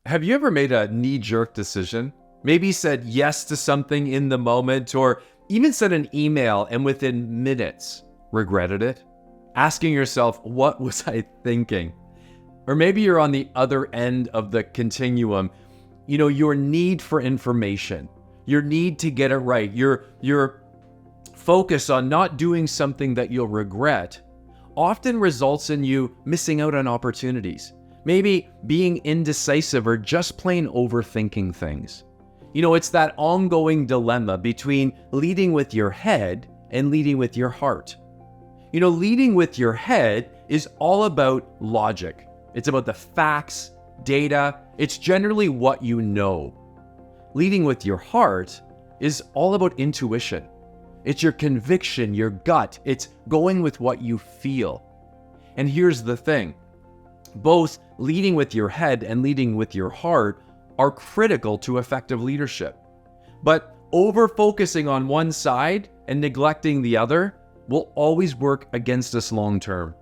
Have you ever made a knee-jerk decision? Maybe said yes to something in the moment, or even sent an email and within minutes regretted it? Asking yourself, what was I thinking? Or maybe you're on the other end of the continuum. Your need for information, your need to get it right, your focus on not doing something that you'll regret often results in you missing out on opportunities. Maybe being indecisive or just plain overthinking things. It's that ongoing dilemma between leading with your head and leading with your heart. Leading with your head is all about logic. It's about the facts, data. It's generally what you know. Leading with your heart is all about intuition. It's your conviction, your gut. It's going with what you feel. And here's the thing. Both leading with your head and leading with your heart are critical to effective leadership. But over-focusing on one side and neglecting the other will always work against us long term.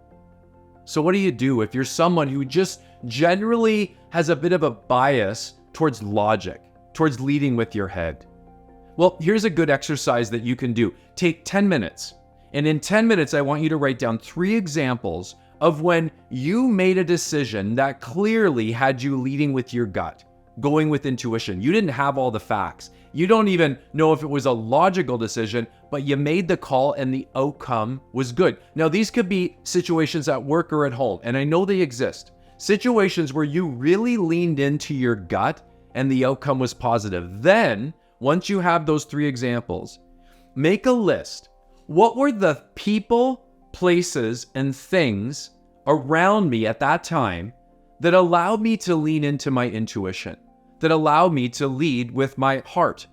So what do you do if you're someone who just generally has a bit of a bias towards logic, towards leading with your head? Well, here's a good exercise that you can do. Take 10 minutes. And in 10 minutes, I want you to write down 3 examples of when you made a decision that clearly had you leading with your gut, going with intuition. You didn't have all the facts. You don't even know if it was a logical decision, but you made the call and the outcome was good. Now, these could be situations at work or at home, and I know they exist. Situations where you really leaned into your gut and the outcome was positive. Then, once you have those 3 examples, make a list. What were the people, places, and things around me at that time that allowed me to lean into my intuition, that allowed me to lead with my heart?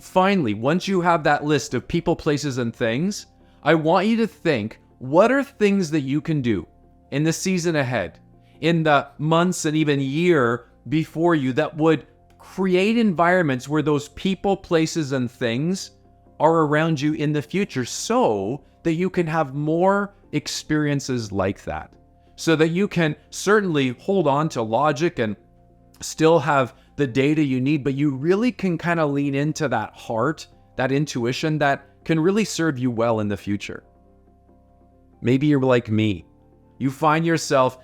Finally, once you have that list of people, places, and things, I want you to think, what are things that you can do in the season ahead, in the months and even year before you, that would create environments where those people, places, and things are around you in the future, so that you can have more experiences like that, so that you can certainly hold on to logic and still have the data you need, but you really can kind of lean into that heart, that intuition that can really serve you well in the future. Maybe you're like me. You find yourself,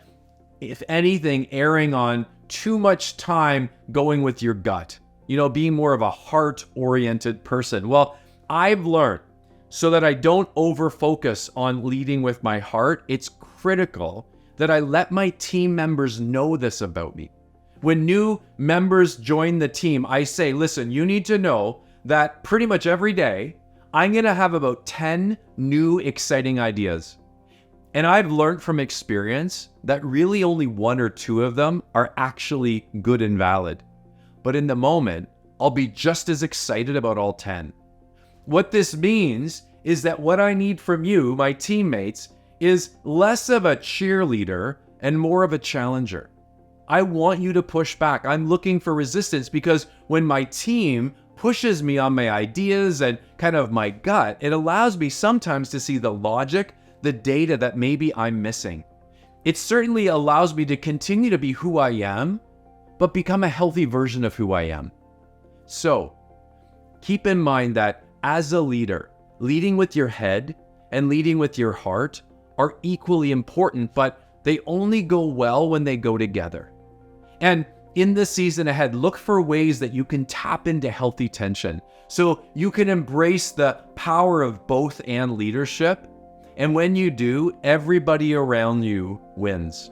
if anything, erring on too much time going with your gut, being more of a heart-oriented person. Well, I've learned, so that I don't over-focus on leading with my heart, it's critical that I let my team members know this about me. When new members join the team, I say, listen, you need to know that pretty much every day, I'm going to have about 10 new exciting ideas. And I've learned from experience that really only 1 or 2 of them are actually good and valid. But in the moment, I'll be just as excited about all 10. What this means is that what I need from you, my teammates, is less of a cheerleader and more of a challenger. I want you to push back. I'm looking for resistance, because when my team pushes me on my ideas and kind of my gut, it allows me sometimes to see the logic, the data that maybe I'm missing. It certainly allows me to continue to be who I am, but become a healthy version of who I am. So, keep in mind that as a leader, leading with your head and leading with your heart are equally important, but they only go well when they go together. And in the season ahead, look for ways that you can tap into healthy tension so you can embrace the power of both and leadership. And when you do, everybody around you wins.